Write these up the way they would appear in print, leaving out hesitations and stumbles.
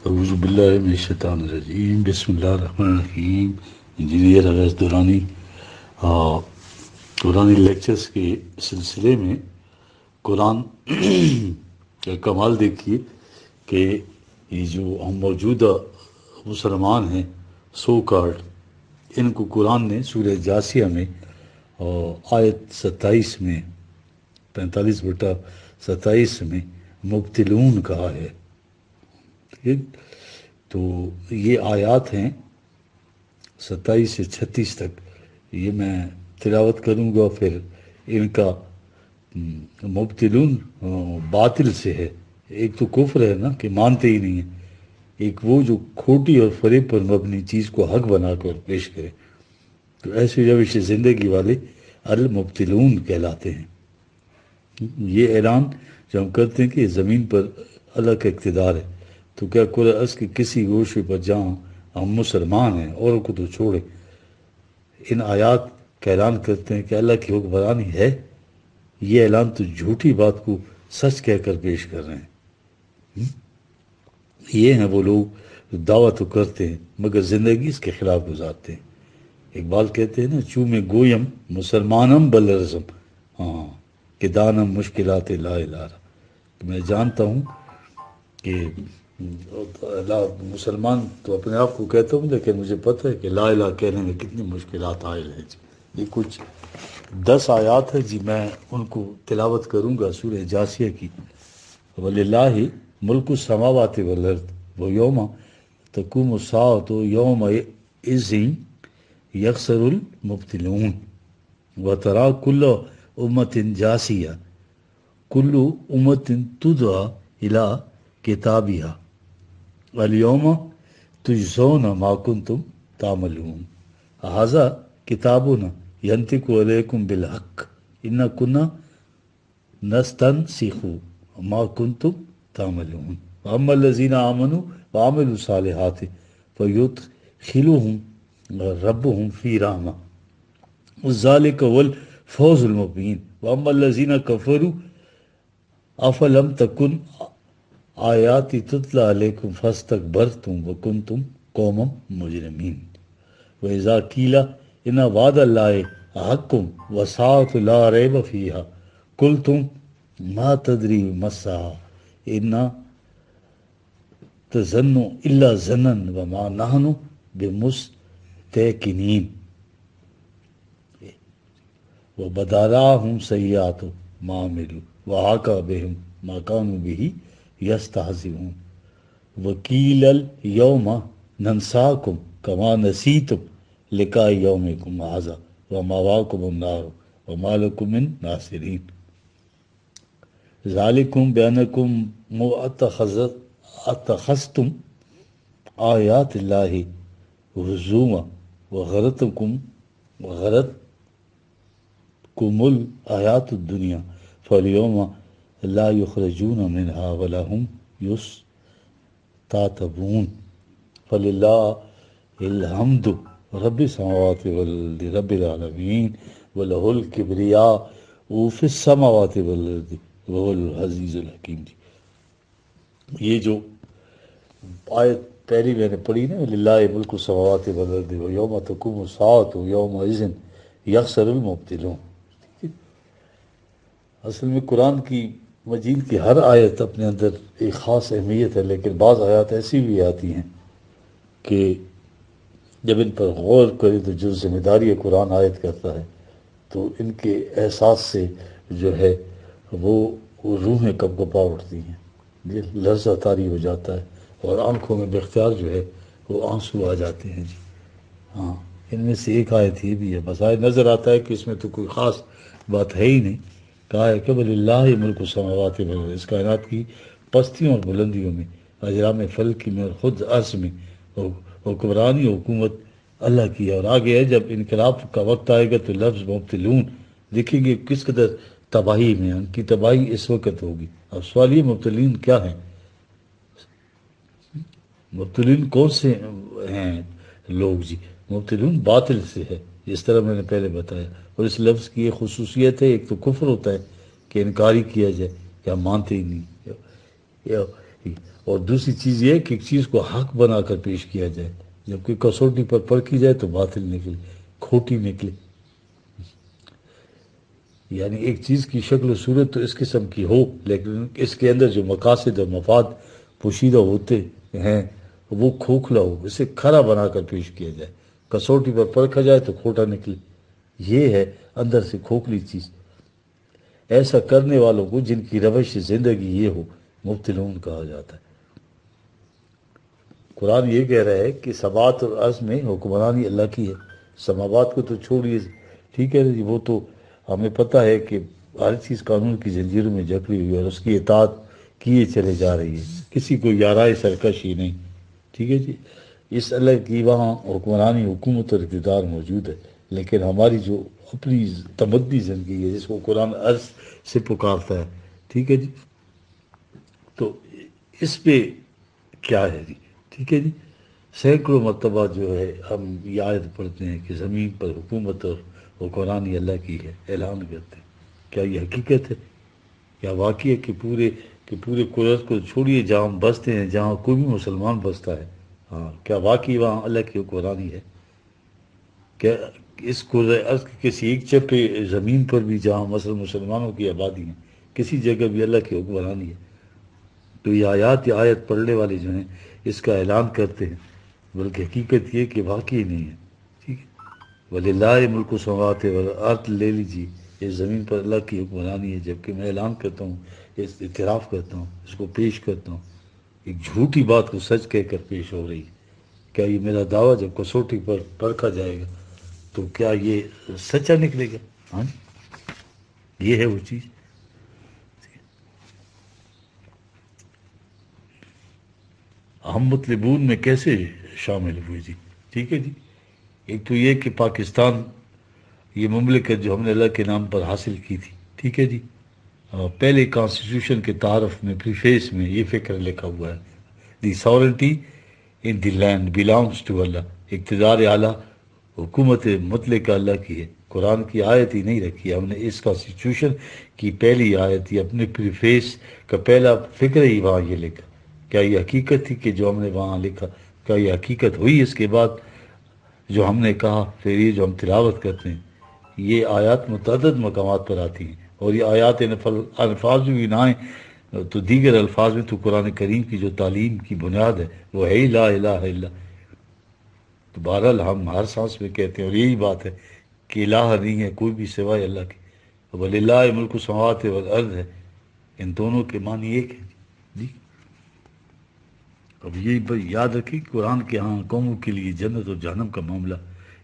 اعوذ باللہ من الشیطان الرجیم بسم اللہ الرحمن الرحیم. انجینئر اویس دورانی قرآنی لیکچرز کے سلسلے میں قرآن کا کمال دیکھیے کہ یہ جو ہم موجودہ مسلمان ہیں سو کارڈ، ان کو قرآن نے سورہ جاسیہ میں آیت 27 میں 45/27 میں مبتلون کہا ہے. تو یہ آیات ہیں 27 سے 36 تک. یہ میں تلاوت کروں گا. پھر ان کا مبتلون باطل سے ہے. ایک تو کفر ہے نا کہ مانتے ہی نہیں ہیں، ایک وہ جو کھوٹی اور فریب پر مبنی چیز کو حق بنا کر پیش کرے. تو ایسے روش زندگی والے المبتلون کہلاتے ہیں. یہ اعلان جو ہم کرتے ہیں کہ زمین پر اللہ کا اقتدار ہے، تو کیا قرآن اس کے کسی گوشے پر جہاں ہم مسلمان ہیں اوروں کو تو چھوڑے، ان آیات کا اعلان کرتے ہیں کہ اللہ کی حکمرانی ہے. یہ اعلان تو جھوٹی بات کو سچ کہہ کر پیش کر رہے ہیں. یہ ہیں وہ لوگ جو دعوت تو کرتے ہیں مگر زندگی اس کے خلاف گزارتے ہیں. اقبال کہتے ہیں نا، چومے گویم مسلمانم بلرزم، ہاں کہ دانم مشکلات لا الہ. میں جانتا ہوں کہ مسلمان تو اپنے آپ کو کہتا ہوں، لیکن مجھے پتہ ہے کہ لا الہ کہنے میں کتنی مشکلات آئے ہیں جی. یہ کچھ 10 آیات ہے جی، میں ان کو تلاوت کروں گا سورہ جاسیہ کی. وَلِلَّهِ مُلْكُ السَّمَاوَاتِ وَالْأَرْضِ وَيَوْمَ تَقُومُ السَّاعَةُ يَوْمَئِذٍ يَخْسَرُ الْمُبْطِلُونَ وَتَرَىٰ كُلَّ أُمَّةٍ جَاثِيَةً كُلُّ أُمَّةٍ تُدْعَىٰ إِلَىٰ كِتَابِهَا الْيَوْمَ تُجْزَوْنَ مَا كُنتُمْ تَعْمَلُونَ هَٰذَا كِتَابُنَا يَنطِقُ عَلَيْكُمْ بِالْحَقِّ إِنَّا كُنَّا نَسْتَنسِخُ مَا كُنتُمْ تَعْمَلُونَ وَأَمَّا الَّذِينَ آمَنُوا وَعَمِلُوا الصَّالِحَاتِ فَيُدْخِلُهُمْ رَبُّهُمْ فِي رَحْمَةٍ وَذَٰلِكَ هُوَ الْفَوْزُ الْمُبِينُ وَأَمَّا الَّذِينَ كَفَرُوا أَفَلَمْ تَكُنْ آیاتی تتلی علیکم فاستکبرتم وکنتم قوما مجرمین وَإِذَا قِيلَ إِنَّ وَعْدَ اللَّهِ حَقٌّ وَالسَّاعَةُ لَا رَيْبَ فِيهَا قُلْتُمْ مَا تَدْرِي مَا السَّاعَةُ إِنْ تَظُنُّ إِلَّا ظَنًّا وَمَا نَحْنُ بِمُسْتَيْقِنِينَ وَبَدَا لَهُمْ سَيِّئَاتُ مَا عَمِلُوا وَحَاقَ بِهِم مَا كَانُوا بِهِ یستہزئون وقیل اليوم ننساکم کما نسیتم لقاء یومکم ھذا ومأواکم النار وما لکم من ناصرین ذالکم بانکم اتخذتم آیات اللہ ہزوا وغرتکم الحیات الدنیا فالیوم لا یخرجون منہا ولا هم یستعتبون فللہ الحمد رب السماوات والارض رب العالمین ولہ الکبریاء فی السماوات والارض وهو العزیز الحکیم. یہ جو آیت پہلی میں نے پڑھی نا، للہ ملک السماوات والارض ویوم تقوم الساعۃ یومئذ یخسر المبطلون. اصل میں قرآن کی مجید کی ہر آیت اپنے اندر ایک خاص اہمیت ہے، لیکن بعض آیات ایسی بھی آتی ہیں کہ جب ان پر غور کرے تو جو ذمہ داری قرآن عائد کرتا ہے تو ان کے احساس سے جو ہے وہ روحیں کب کپا اٹھتی ہیں، یہ لرزہ طاری ہو جاتا ہے اور آنکھوں میں باختیار جو ہے وہ آنسو آ جاتے ہیں جی. ہاں، ان میں سے ایک آیت یہ بھی ہے. بس آیت نظر آتا ہے کہ اس میں تو کوئی خاص بات ہے ہی نہیں. کہا ہے کہ وَلِلَّهِ مُلْكُ السَّمَاوَاتِ وَالْأَرْضِ، اس کائنات کی پستیوں اور بلندیوں میں، اجرام فلکی میں اور خود عرض میں حکمرانی حکومت اللہ کی ہے. اور آگے ہے جب انقلاب کا وقت آئے گا تو لفظ مبتلون دیکھیں گے کس قدر تباہی میں، ان کی تباہی اس وقت ہوگی. اب سوال یہ مبتلین کیا ہیں؟ مبتلین کون سے ہیں لوگ جی؟ مبتلون باطل سے ہے، جس طرح میں نے پہلے بتایا. اور اس لفظ کی یہ خصوصیت ہے، ایک تو کفر ہوتا ہے کہ انکاری کیا جائے کہ ہم مانتے ہی نہیں. اور دوسری چیز یہ ہے کہ ایک چیز کو حق بنا کر پیش کیا جائے، جب کوئی کسوٹی پر پرکھی جائے تو باطل نکلے، کھوٹی نکلے. یعنی ایک چیز کی شکل و صورت تو اس قسم کی ہو، لیکن اس کے اندر جو مقاصد اور مفاد پوشیدہ ہوتے ہیں وہ کھوکھلا ہو، اسے کھرا بنا کر پیش کیا جائے. کسوٹی پر پرکھا جائے تو کھوٹا نکلے، یہ ہے اندر سے کھوکھلی چیز. ایسا کرنے والوں کو جن کی روش زندگی یہ ہو مبتلون کہا جاتا ہے. قرآن یہ کہہ رہا ہے کہ سماوات اور عرض میں حکمرانی اللہ کی ہے. سماوات کو تو چھوڑیے، ٹھیک ہے جی، وہ تو ہمیں پتہ ہے کہ ہر چیز قانون کی زنجیروں میں جکڑی ہوئی ہے اور اس کی اطاعت کیے چلے جا رہی ہے، کسی کو یارائے سرکش ہی نہیں. ٹھیک ہے جی، اس اللہ کی وہاں حکمرانی، حکومت اور اقتدار موجود ہے. لیکن ہماری جو اپنی تمدنی زندگی ہے جس کو قرآن عرض سے پکارتا ہے، ٹھیک ہے جی، تو اس پہ کیا ہے جی؟ ٹھیک ہے جی، سینکڑوں مرتبہ جو ہے ہم یہ آیت پڑھتے ہیں کہ زمین پر حکومت اور حکمرانی اللہ کی ہے، اعلان کرتے ہیں. کیا یہ حقیقت ہے؟ کیا واقعی ہے کہ پورے قدرت کو چھوڑیے جہاں ہم بستے ہیں، جہاں کوئی بھی مسلمان بستا ہے، ہاں، کیا واقعی وہاں اللہ کی حکمرانی ہے؟ کیا اس ارض کے کسی ایک چپے زمین پر بھی جہاں مثلا مسلمانوں کی آبادی ہے، کسی جگہ بھی اللہ کی حکمرانی ہے؟ تو یہ آیت پڑھنے والے جو ہیں اس کا اعلان کرتے ہیں، بلکہ حقیقت یہ کہ واقعی نہیں ہے. ٹھیک ہے، وَلِلَّهِ مُلْكُ السَّمَاوَاتِ وَالْأَرْضِ، لے لیجیے، اس زمین پر اللہ کی حکمرانی ہے، جبکہ میں اعلان کرتا ہوں، اس اعتراف کرتا ہوں، اس کو پیش کرتا ہوں. ایک جھوٹی بات کو سچ کہہ کر پیش ہو رہی ہے. کیا یہ میرا دعویٰ جب کسوٹی پر پرکھا جائے گا تو کیا یہ سچا نکلے گا؟ ہاں، یہ ہے وہ چیز. ہم مطلبون میں کیسے شامل ہوئے جی؟ ٹھیک ہے جی، ایک تو یہ کہ پاکستان یہ مملکت جو ہم نے اللہ کے نام پر حاصل کی تھی، ٹھیک ہے جی، پہلے کانسٹیٹیوشن کے تعارف میں پریفیس میں یہ فکر لکھا ہوا ہے، the sovereignty in the land belongs to Allah, اقتدار اعلیٰ، حکومت مطلقہ اللہ کی ہے. قرآن کی آیت ہی نہیں رکھی، ہم نے اس کانسٹیٹیوشن کی پہلی آیت ہی اپنے پریفیس کا پہلا فکر ہی وہاں یہ لکھا. کیا یہ حقیقت تھی کہ جو ہم نے وہاں لکھا؟ کیا یہ حقیقت ہوئی اس کے بعد جو ہم نے کہا؟ پھر یہ جو ہم تلاوت کرتے ہیں، یہ آیات متعدد مقامات پر آتی ہیں، اور یہ آیات الفاظ بھی نہ آئیں تو دیگر الفاظ میں تو قرآن کریم کی جو تعلیم کی بنیاد ہے وہ ہے لا الہ الا. تو بہرحال ہم ہر سانس میں کہتے ہیں، اور یہی بات ہے کہ الہ نہیں ہے کوئی بھی سوائے اللہ کے. وَلِلَّهِ مُلْكُ السَّمَاوَاتِ وَالْأَرْضِ ہے، ان دونوں کے معنی ایک ہے جی. اب یہ یاد رکھیں کہ قرآن کے ہاں قوموں کے لیے جنت اور جہنم کا معاملہ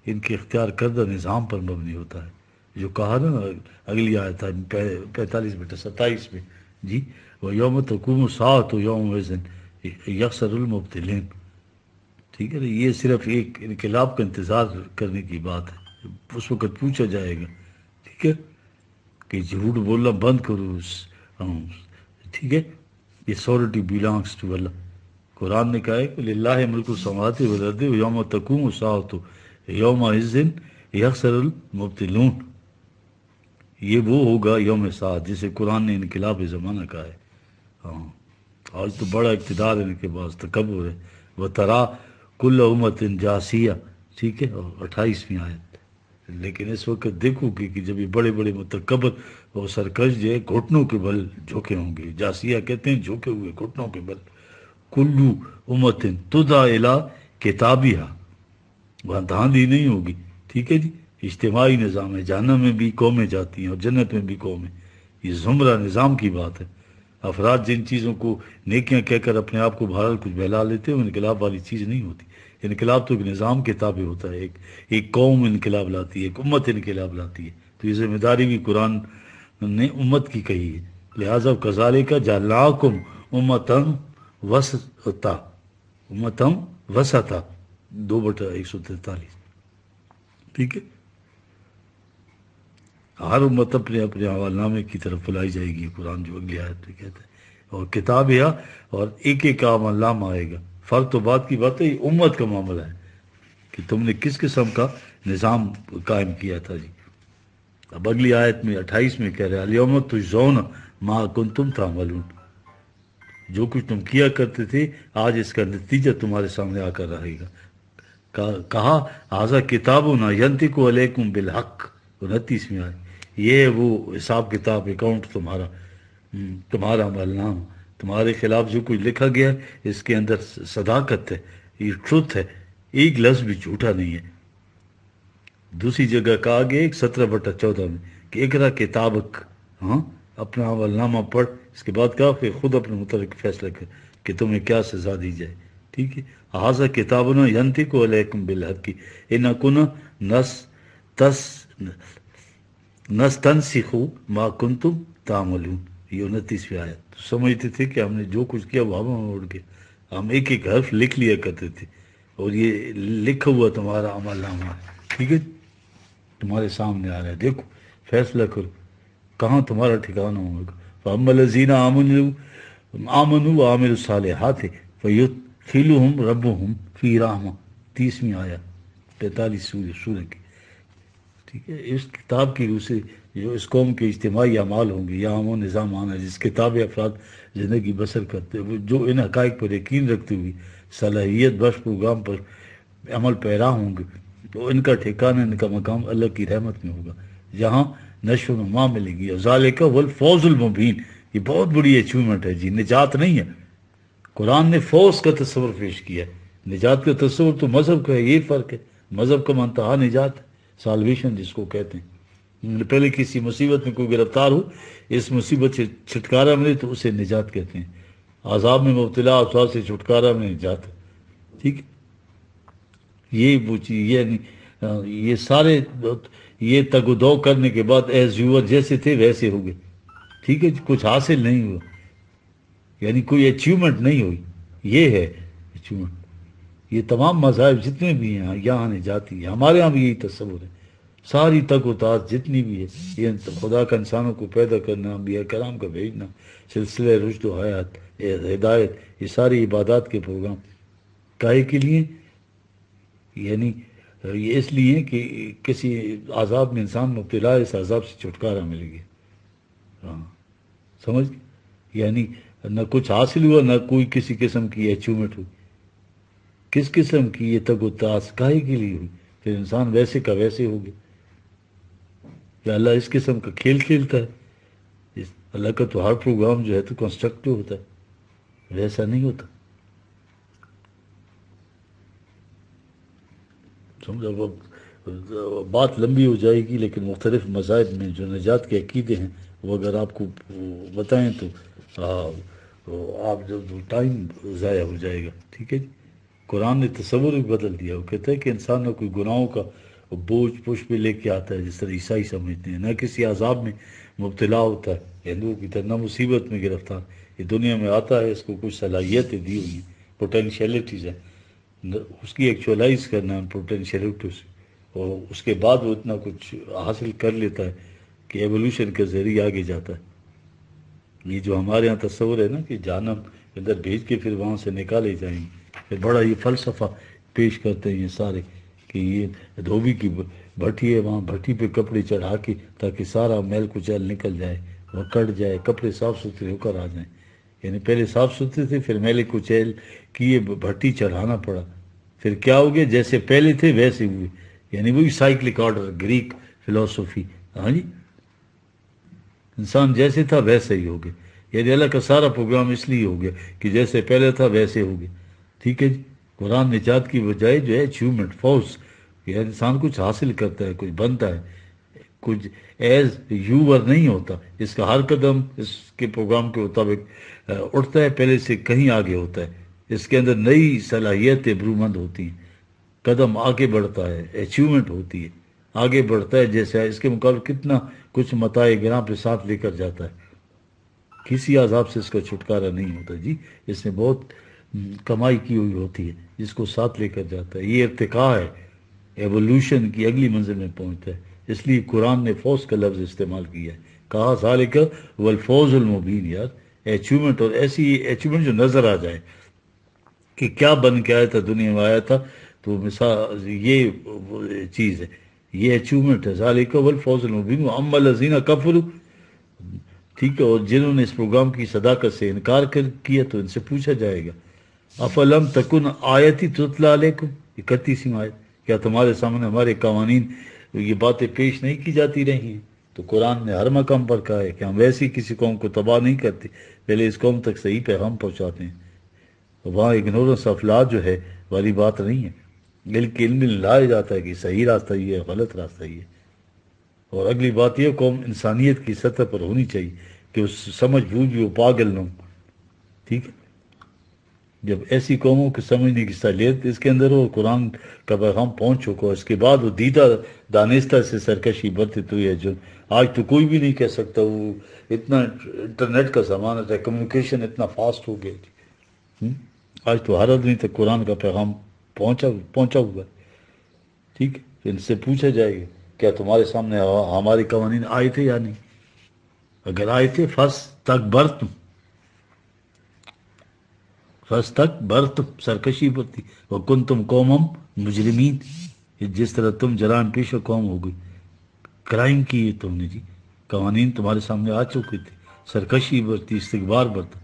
ان کے اختیار کردہ نظام پر مبنی ہوتا ہے. جو کہا نا اگلی آیت ہے 45 بیٹا 27 میں جی، وہ یوم تقوم الساعۃ یوم اذن یخسر المبطلین. ٹھیک ہے نا، یہ صرف ایک انقلاب کا انتظار کرنے کی بات ہے، اس وقت پوچھا جائے گا، ٹھیک ہے، کہ جھوٹ بولنا بند کرو. ٹھیک ہے، یہ سورٹی بلانگس ٹو اللہ. قرآن نے کہا ہے کہ للہ ملک السماوات والارض یوم تقوم الساعۃ یوم اذن یخسر المبطلون. یہ وہ ہوگا یوم ساعت جسے قرآن نے انقلاب زمانہ کہا ہے. ہاں، آج تو بڑا اقتدار ہے ان کے پاس، تکبر ہے. وہ ترا کل امت جاسیہ، ٹھیک ہے، اور 28ویں آیت. لیکن اس وقت دیکھو گے کہ جب یہ بڑے بڑے متکبر اور سرکش جو ہے گھٹنوں کے بل جھوکے ہوں گے. جاسیہ کہتے ہیں جھوکے ہوئے گھٹنوں کے بل. کلو امت تدعا الی کتابیہا، وہاں دھاندلی نہیں ہوگی. ٹھیک ہے جی، اجتماعی نظام ہے، جہنم میں بھی قومیں جاتی ہیں اور جنت میں بھی قومیں. یہ زمرہ نظام کی بات ہے. افراد جن چیزوں کو نیکیاں کہہ کر اپنے آپ کو بہرحال کچھ بہلا لیتے ہیں وہ انقلاب والی چیز نہیں ہوتی. انقلاب تو ایک نظام کے تابع ہوتا ہے. ایک قوم انقلاب لاتی ہے، ایک امت انقلاب لاتی ہے. تو یہ ذمہ داری بھی قرآن نے امت کی کہی ہے. لہٰذا کذالک جعلناکم امۃ وسطا، امتم وسطا 2/143. ٹھیک ہے، ہر امت اپنے اپنے حوال نامے کی طرف بلائی جائے گی. قرآن جو اگلی آیت میں کہتا ہے، اور کتاب ہے اور ایک ایک کا عمل نامہ آئے گا. فرق تو بات کی بات ہے، یہ امت کا معاملہ ہے کہ تم نے کس قسم کا نظام قائم کیا تھا جی. اب اگلی آیت میں 28 میں کہہ رہے الیوم تجزون ما کنتم تعملون. جو کچھ تم کیا کرتے تھے آج اس کا نتیجہ تمہارے سامنے آ کر رہے گا. کہا حاضہ کتاب نہ ینطق علیکم بالحق. 29ویں آئے یہ ہے وہ حساب کتاب اکاؤنٹ تمہارا، تمہارا عمل نام، تمہارے خلاف جو کچھ لکھا گیا ہے اس کے اندر صداقت ہے، یہ ٹروتھ ہے، ایک لفظ بھی جھوٹا نہیں ہے. دوسری جگہ کہا گیا 17/14 میں کہ اقرا کتابک، ہاں اپنا عمل نامہ پڑھ. اس کے بعد کہا کہ خود اپنے متعلق فیصلہ کر کہ تمہیں کیا سزا دی جائے. ٹھیک ہے. حاضہ کتابنا ینطق علیکم بالحق ان کنا نستنسخ ما کنتم تعملون. یہ 29ویں آیت. تو سمجھتے تھے کہ ہم نے جو کچھ کیا وہ ہوا میں اڑ گیا. ہم ایک ایک حرف لکھ لیا کرتے تھے اور یہ لکھا ہوا تمہارا عمل نامہ ہے. ٹھیک ہے، تمہارے سامنے آ رہا ہے، دیکھو فیصلہ کرو کہاں تمہارا ٹھکانہ ہوگا. فَأَمَّا الَّذِينَ آمَنُوا وَعَمِلُوا الصَّالِحَاتِ فَيُدْخِلُهُمْ رَبُّهُمْ فِي رَحْمَةٍ. 30ویں آیت 45 سورہ کی. ٹھیک ہے. اس کتاب کی روح سے جو اس قوم کے اجتماعی اعمال ہوں گے یا عام و نظام آنا جس کتاب افراد زندگی بسر کرتے ہیں، جو ان حقائق پر یقین رکھتے ہوئے صلاحیت بخش پروگرام پر عمل پیرا ہوں گے تو ان کا ٹھکانہ، ان کا مقام اللہ کی رحمت میں ہوگا جہاں نشو و نما ملے گی. ذالک والفوز المبین. یہ بہت بڑی اچیومنٹ ہے جی، نجات نہیں ہے. قرآن نے فوز کا تصور پیش کیا ہے، نجات کا تصور تو مذہب کا ہے. یہ فرق ہے، مذہب کا منتہا نجات ہے، سالویشن جس کو کہتے ہیں. پہلے کسی مصیبت میں کوئی گرفتار ہو، اس مصیبت سے چھٹکارا ملے تو اسے نجات کہتے ہیں. عذاب میں مبتلا افراد سے چھٹکارا میں نجات ہے. ٹھیک ہے. یہ وہ چیز یہ سارے یہ تگ و دو کرنے کے بعد ایز یو جیسے تھے ویسے ہو گئے. ٹھیک ہے. کچھ حاصل نہیں ہوا، یعنی کوئی اچیومنٹ نہیں ہوئی. یہ ہے اچیومنٹ. یہ تمام مذاہب جتنے بھی ہیں یہاں نجاتی ہے. ہمارے یہاں بھی یہی تصور ہے. ساری تک و تاز جتنی بھی ہے یہ خدا کا انسانوں کو پیدا کرنا، انبیاء کرام کا بھیجنا، سلسلہ رشد و حیات ہدایت، یہ ساری عبادات کے پروگرام کائے کے لیے، یعنی یہ اس لیے کہ کسی عذاب میں انسان مبتلا ہے، اس عذاب سے چھٹکارا مل گیا. ہاں سمجھ، یعنی نہ کچھ حاصل ہوا، نہ کوئی کسی قسم کی اچیومنٹ ہوئی. کس قسم کی یہ تگ و تاس کائے کے لیے ہوئی؟ پھر انسان ویسے کا ویسے ہو گیا. یا اللہ اس قسم کا کھیل کھیلتا ہے؟ اللہ کا تو ہر پروگرام جو ہے تو کنسٹرکٹیو ہوتا ہے، ویسا نہیں ہوتا. سمجھا. بات لمبی ہو جائے گی لیکن مختلف مذاہب میں جو نجات کے عقیدے ہیں وہ اگر آپ کو بتائیں تو آپ جب ٹائم ضائع ہو جائے گا. ٹھیک ہے جی. قرآن نے تصور بھی بدل دیا. وہ کہتا ہے کہ انسان نہ کوئی گناہوں کا بوجھ پش پہ لے کے آتا ہے جس طرح عیسائی سمجھتے ہیں، نہ کسی عذاب میں مبتلا ہوتا ہے ہندوؤں کی طرح، نہ مصیبت میں گرفتار. یہ دنیا میں آتا ہے، اس کو کچھ صلاحیتیں دی ہوئی ہیں، پوٹینشیلٹیز ہیں، اس کی ایکچولائز کرنا ہے پوٹینشیلٹیز، اور اس کے بعد وہ اتنا کچھ حاصل کر لیتا ہے کہ ایولیوشن کے ذریعے آگے جاتا ہے. یہ جو ہمارے ہاں تصور ہے نا کہ جہنم اندر بھیج کے پھر وہاں سے نکالے جائیں گے، پھر بڑا یہ فلسفہ پیش کرتے ہیں یہ سارے کہ یہ دھوبی کی بھٹی ہے، وہاں بھٹی پہ کپڑے چڑھا کے تاکہ سارا میل کچیل نکل جائے، وہ کٹ جائے، کپڑے صاف ستھرے ہو کر آ جائیں. یعنی پہلے صاف ستھرے تھے، پھر میل کچیل کیے، بھٹی چڑھانا پڑا، پھر کیا ہو گیا؟ جیسے پہلے تھے ویسے ہوئے. یعنی وہی سائیکلک آرڈر، گریک فلسفی. ہاں جی، انسان جیسے تھا ویسے ہی ہو گیا. یعنی اللہ کا سارا پروگرام اس لیے ہو گیا کہ جیسے پہلے تھا ویسے ہو گیا. ٹھیک ہے جی. قرآن نجات کی بجائے جو ہے اچیومنٹ، فوز، یہ انسان کچھ حاصل کرتا ہے، کچھ بنتا ہے، کچھ ایز یوور نہیں ہوتا. اس کا ہر قدم اس کے پروگرام کے مطابق اٹھتا ہے، پہلے سے کہیں آگے ہوتا ہے. اس کے اندر نئی صلاحیتیں برومند ہوتی ہیں، قدم آگے بڑھتا ہے، اچیومنٹ ہوتی ہے، آگے بڑھتا ہے. جیسے اس کے مقابلے کتنا کچھ متاع گراں پہ ساتھ لے کر جاتا ہے. کسی عذاب سے اس کا چھٹکارا نہیں ہوتا جی. اس نے بہت کمائی کی ہوئی ہوتی ہے جس کو ساتھ لے کر جاتا ہے. یہ ارتقاء ہے، ایوولوشن کی اگلی منزل میں پہنچتا ہے. اس لیے قرآن نے فوز کا لفظ استعمال کیا ہے. کہا ذالک والفوز المبین. یار اچیومنٹ، اور ایسی اچیومنٹ جو نظر آ جائے کہ کیا بن کے آیا تھا، دنیا میں آیا تھا، تو مثال یہ چیز ہے، یہ اچیومنٹ ہے. ذالک والفوز المبین. واما الذین کفروا، ٹھیک ہے، اور جنہوں نے اس پروگرام کی صداقت سے انکار کیا تو ان سے پوچھا جائے گا افلم تکن آیتی تتلا علیکم، 31ویں آیت، کیا تمہارے سامنے ہمارے قوانین یہ باتیں پیش نہیں کی جاتی رہی ہیں؟ تو قرآن نے ہر مقام پر کہا ہے کہ ہم ویسی کسی قوم کو تباہ نہیں کرتے، پہلے اس قوم تک صحیح پیغام پہنچاتے ہیں۔ وہاں اگنورنس آف لا جو ہے والی بات نہیں ہے، بلکہ علم لایا جاتا ہے کہ صحیح راستہ یہ ہے، غلط راستہ یہ ہے۔ اور اگلی بات یہ قوم انسانیت کی سطح پر ہونی چاہیے کہ اس سمجھ بوجھ بھی وہ پاگل نہ ہوں، ٹھیک ہے۔ جب ایسی قوموں کو سمجھنے کی صلاحیت اس کے اندر ہو، قرآن کا پیغام پہنچ چکا، اس کے بعد وہ دیدہ دانستہ سے سرکشی برتے تو یہ جو آج تو کوئی بھی نہیں کہہ سکتا، وہ اتنا انٹرنیٹ کا زمانہ ہے، کمیونیکیشن اتنا فاسٹ ہو گیا ہے، آج تو ہر آدمی تک قرآن کا پیغام پہنچا ہوا ہے، ٹھیک ہے۔ ان سے پوچھا جائے گا کیا تمہارے سامنے ہمارے قوانین آئے تھے یا نہیں؟ اگر آئے تھے فس تک برتم سرکشی برتی وکنتم قومم مجرمین، جس طرح تم جرائم پیشہ قوم ہو گئی، کرائم کی تم نے جی، قوانین تمہارے سامنے آ چکے تھے، سرکشی برتی، استکبار برتا۔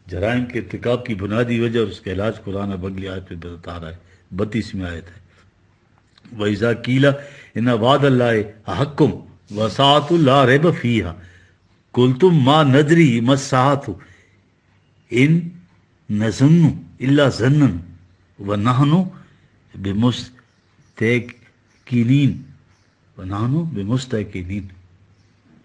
جرائم کے ارتکاب کی بنیادی وجہ اور اس کا علاج قرآن اب اگلی آیت پہ بتا رہا ہے، 32ویں آیت ہے۔ وَإِذَا قِيلَ إِنَّ وَعْدَ اللَّهِ حَقٌّ وَسَاعَةُ لَا رَيْبَ فِيهَا قُلْتُمْ مَا نَدْرِي مَا السَّاعَةُ إِن نَظُنُّ إِلَّا ظَنًّا وَنَحْنُ بِمُسْتَيْقِنِينَ۔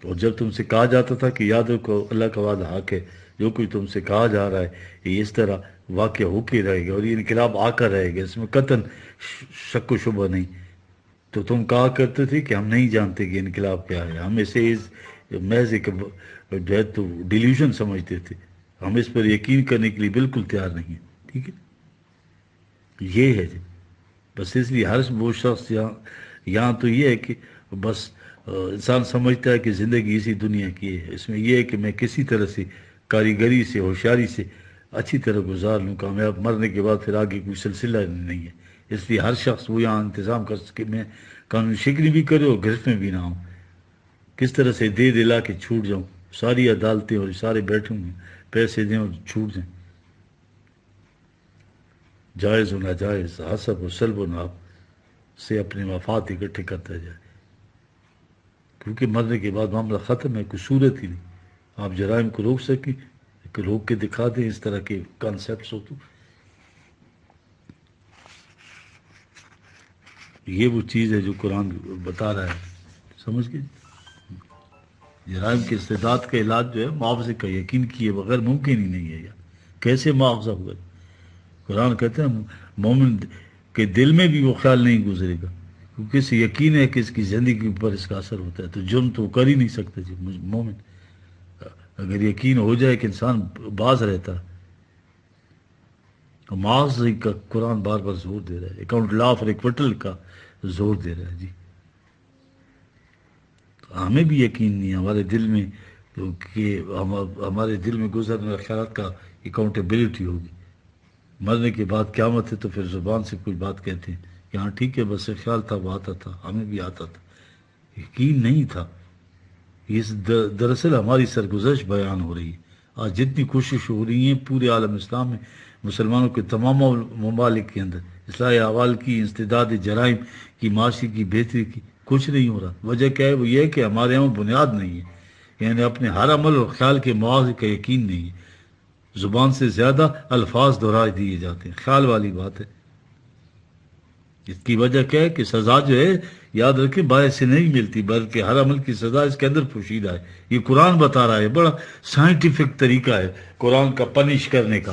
اور جب تم سے کہا جاتا تھا کہ یاد رکھو اللہ کا وعدہ حق ہے، جو کوئی تم سے کہا جا رہا ہے یہ اس طرح واقع ہو کے رہے گا اور یہ انقلاب آ کر رہے گا، اس میں قطعاً شک و شبہ نہیں، تو تم کہا کرتے تھے کہ ہم نہیں جانتے کہ انقلاب کیا ہے، ہم اسے محض ایک جو ہے تو ڈیلیوژن سمجھتے تھے، ہم اس پر یقین کرنے کے لیے بالکل تیار نہیں ہیں، ٹھیک ہے۔ یہ ہے جی، بس اس لیے ہر وہ شخص یہاں تو یہ ہے کہ بس انسان سمجھتا ہے کہ زندگی اسی دنیا کی ہے، اس میں یہ ہے کہ میں کسی طرح سے کاریگری سے ہوشیاری سے اچھی طرح گزار لوں، کامیاب مرنے کے بعد پھر آگے کوئی سلسلہ نہیں ہے، اس لیے ہر شخص وہ یہاں انتظام کر سکے میں قانون شکنی بھی کرے اور گرفت میں بھی نہ ہوں، کس طرح سے دے دلا کے چھوٹ جاؤں، ساری عدالتیں اور سارے بیٹھوں گے، پیسے دیں اور چھوٹ جائیں، جائز و ناجائز، حسب و سلب و ناب سے اپنے مفاد اکٹھے کرتا جائے، کیونکہ مرنے کے بعد معاملہ ختم ہے، کوئی صورت ہی نہیں، آپ جرائم کو روک سکیں کہ روک کے دکھا دیں، اس طرح کے کانسیپٹس ہو تو یہ وہ چیز ہے جو قرآن بتا رہا ہے، سمجھ گئے؟ جرائم کے استعداد کا علاج جو ہے معاوضے کا یقین کیے بغیر ممکن ہی نہیں ہے، کیسے معاوضہ ہوگا؟ قرآن کہتے ہیں مومن کے دل میں بھی وہ خیال نہیں گزرے گا، کیونکہ اسے یقین ہے کہ اس کی زندگی پر اس کا اثر ہوتا ہے، تو جرم تو وہ کر ہی نہیں سکتا جی مومن، اگر یقین ہو جائے کہ انسان باز رہتا، معاوضے کا قرآن بار بار زور دے رہا ہے، اکاؤنٹ لا آف ریکوٹل کا زور دے رہا ہے جی، ہمیں بھی یقین نہیں ہے ہمارے دل میں کہ ہمارے دل میں گزرنے والے خیالات کا اکاؤنٹیبلٹی ہوگی، مرنے کے بعد قیامت ہے تو پھر زبان سے کوئی بات کہتے ہیں کہ ہاں ٹھیک ہے بس ایک خیال تھا وہ آتا تھا، ہمیں بھی آتا تھا، یقین نہیں تھا، یہ دراصل ہماری سرگزشت بیان ہو رہی ہے۔ آج جتنی کوشش ہو رہی ہیں پورے عالم اسلام میں، مسلمانوں کے تمام ممالک کے اندر اصلاح احوال کی، انسداد جرائم کی، معاشی کی بہتری کی، کچھ نہیں ہو رہا، وجہ کیا ہے؟ وہ یہ ہے کہ ہمارے یہاں بنیاد نہیں ہے، یعنی اپنے ہر عمل اور خیال کے معاوضے کا یقین نہیں ہے، زبان سے زیادہ الفاظ دہرائے دیے جاتے ہیں، خیال والی بات ہے۔ اس کی وجہ کیا ہے کہ سزا جو ہے یاد رکھیں باہر سے نہیں ملتی، بلکہ ہر عمل کی سزا اس کے اندر پوشیدہ ہے، یہ قرآن بتا رہا ہے، بڑا سائنٹیفک طریقہ ہے قرآن کا پنش کرنے کا،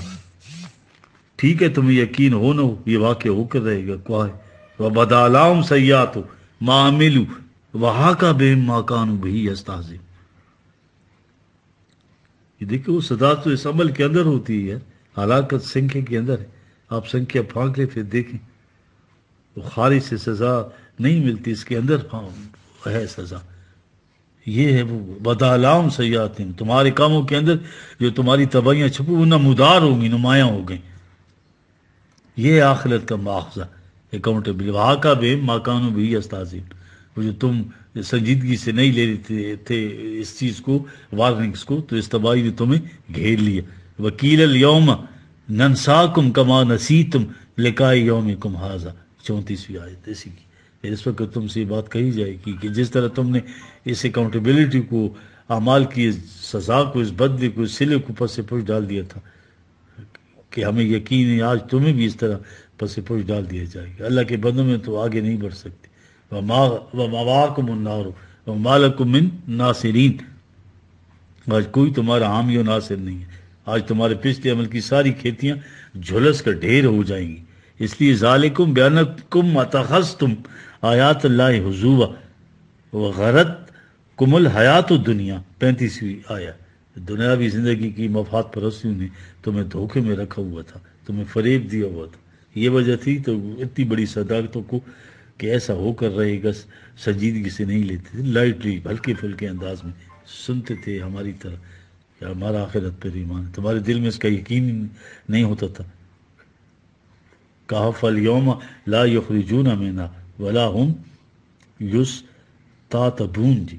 ٹھیک ہے تمہیں یقین ہو نہ ہو یہ واقع ہو کر رہے گا، کیا ہے وَبَدَا لَهُمْ سَیِّئَاتُ مَا عَمِلُوا وَحَاقَ بِهِم مَا كَانُوا بِهِ يَسْتَهْزِئُونَ۔ یہ دیکھیں وہ سزا تو اس عمل کے اندر ہوتی ہے، ہلاکت سنکھے کے اندر ہے، آپ سنکھیا پھانک لیں پھر دیکھیں، وہ خارج سے سزا نہیں ملتی، اس کے اندر ہے سزا، یہ ہے وہ بدالام سیئات، تمہارے کاموں کے اندر جو تمہاری تباہیاں چھپی وہ نمودار ہوں گی، نمایاں ہو گئیں، یہ آخرت کا مواخذہ، اکاؤنٹیبل وہاں کا بے ماکانو بھی استاذین، وہ جو تم سنجیدگی سے نہیں لے رہے تھے اس چیز کو، وارننگس کو، تو اس تباہی نے تمہیں گھیر لیا. وکیل الیوم ننساکم کما نسیتم لقاء یومکم ھذا، 34ویں آیت اسی کی. اس وقت تم سے یہ بات کہی جائے گی کہ جس طرح تم نے اس اکاؤنٹیبلٹی کو، اعمال کی سزا کو، اس بدلے کو، اس سلے کو پس پش ڈال دیا تھا، کہ ہمیں یقین ہے آج تمہیں بھی اس طرح پس پش ڈال دیا جائے گا. اللہ کے بندوں میں تو آگے نہیں بڑھ سکتے. وَمَوَاكُمُ النَّارُ وَمَا لَكُم مِّن نَاصِرِينَ، آج کوئی تمہارا حامی و ناصر نہیں ہے. آج تمہارے پچھلے عمل کی ساری کھیتیاں جھلس کر ڈھیر ہو جائیں گی. اس لیے ذالکم بِأَنَّکُم اتخذتم آیات اللہ حضوا وغرتکم الحیات الدنیا، 35ویں آیا. دنیاوی زندگی کی مفاد پرستیوں نے تمہیں دھوکے میں رکھا ہوا تھا، تمہیں فریب دیا ہوا تھا. یہ وجہ تھی تو اتنی بڑی صداقتوں کو کہ ایسا ہو کر رہے گا سنجیدگی سے نہیں لیتے تھے، لائٹلی ہلکے پھلکے انداز میں سنتے تھے ہماری طرح کہ ہمارا آخرت پر ایمان ہے. تمہارے دل میں اس کا یقین نہیں ہوتا تھا. کہف الیوم لا یخرجون منہا ولا هم یستعتبون. جی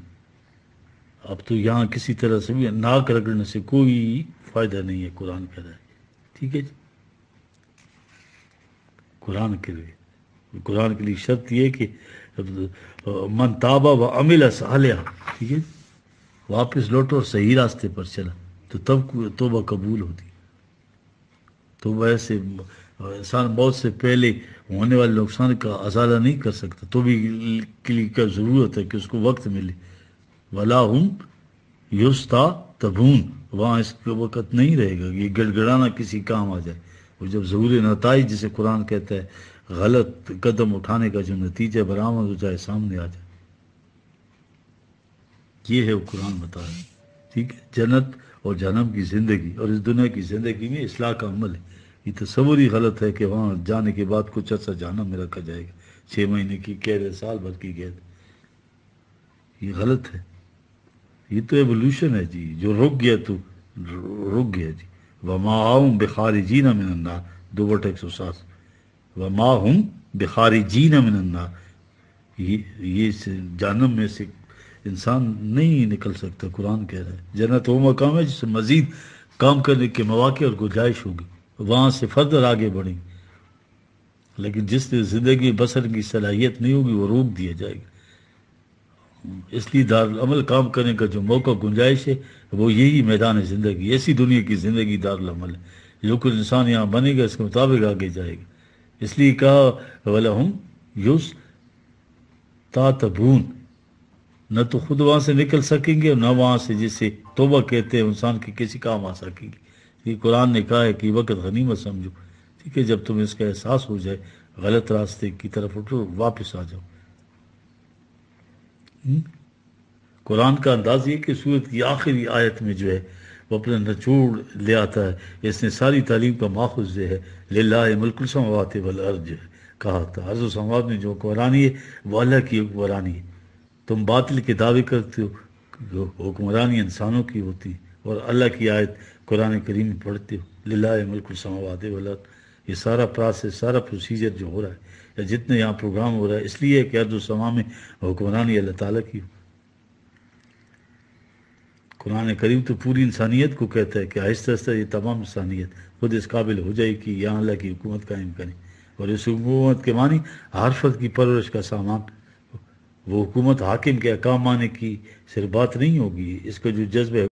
اب تو یہاں کسی طرح سے بھی ناک رگڑنے سے کوئی فائدہ نہیں ہے، قرآن کہہ رہا ہے. ٹھیک ہے جی، قرآن کے لیے شرط یہ ہے کہ من تابا و عمل صالحا، ٹھیک ہے، واپس لوٹو اور صحیح راستے پر چلا تو تب توبہ قبول ہوتی. توبہ ایسے انسان موت سے پہلے ہونے والے نقصان کا ازالہ نہیں کر سکتا. توبہ کے لیے کیا ضرورت ہے کہ اس کو وقت ملے. ولا ہم یستعتبون، وہاں اس کا وقت نہیں رہے گا کہ یہ گڑ گڑانا کسی کام آ جائے. اور جب ظہور نتائج جسے قرآن کہتا ہے، غلط قدم اٹھانے کا جو نتیجہ برآمد ہو جائے، سامنے آ جائے، یہ ہے وہ قرآن بتا رہا ہے. ٹھیک ہے، جنت اور جہنم کی زندگی اور اس دنیا کی زندگی میں اصلاح کا عمل ہے. یہ تصور ہی غلط ہے کہ وہاں جانے کے بعد کچھ عرصہ جہنم میں رکھا جائے گا، 6 مہینے کی قید ہے، سال بھر کی قید. یہ غلط ہے. یہ تو ایوولوشن ہے جی، جو رک گیا تو رک گیا جی. وما ہم بخارجین من النار، 2/107. وما ہم بخارجین من النار، یہ جہنم میں سے انسان نہیں نکل سکتا. قرآن کہہ رہا ہے جنت وہ مقام ہے جس سے مزید کام کرنے کے مواقع اور گنجائش ہوگی، وہاں سے فردر آگے بڑھیں گے. لیکن جس نے زندگی بسر کی صلاحیت نہیں ہوگی وہ روک دیا جائے گا. اس لیے دارالعمل کام کرنے کا جو موقع گنجائش ہے وہ یہی میدان زندگی، ایسی دنیا کی زندگی دارالعمل ہے. جو کچھ انسان یہاں بنے گا اس کے مطابق آگے جائے گا. اس لیے کہا وَلَهُمْ یُسْتَعْتَبُونَ، نہ تو خود وہاں سے نکل سکیں گے اور نہ وہاں سے جسے توبہ کہتے ہیں انسان کے کسی کام آ سکے گی. یہ قرآن نے کہا ہے کہ وقت غنیمت سمجھو. ٹھیک ہے، جب تمہیں اس کا احساس ہو جائے، غلط راستے کی طرف اٹھو، واپس آ جاؤ. قرآن کا انداز یہ کہ سورت کی آخری آیت میں جو ہے وہ اپنا نچوڑ لے آتا ہے. اس نے ساری تعلیم کا ماخذ جو ہے للہ ملک السماوات والارض جو ہے کہا تھا. ارض و سماوات میں جو حکمرانی ہے وہ اللہ کی حکمرانی ہے. تم باطل کے دعوے کرتے ہو، جو حکمرانی انسانوں کی ہوتی ہے، اور اللہ کی آیت قرآن کریم میں پڑھتے ہو للہ ملک السماوات والارض. یہ سارا پروسیس، سارا پروسیجر جو ہو رہا ہے یا جتنے یہاں پروگرام ہو رہا ہے اس لیے کہ ارض و سما میں حکمرانی اللہ تعالیٰ کی ہو. قرآن کریم تو پوری انسانیت کو کہتا ہے کہ آہستہ آہستہ یہ تمام انسانیت خود اس قابل ہو جائے کہ یہاں اللہ کی حکومت قائم کریں. اور اس حکومت کے معنی ہر فرد کی پرورش کا سامان. وہ حکومت حاکم کے احکام مانے کی صرف بات نہیں ہوگی، اس کا جو جذبہ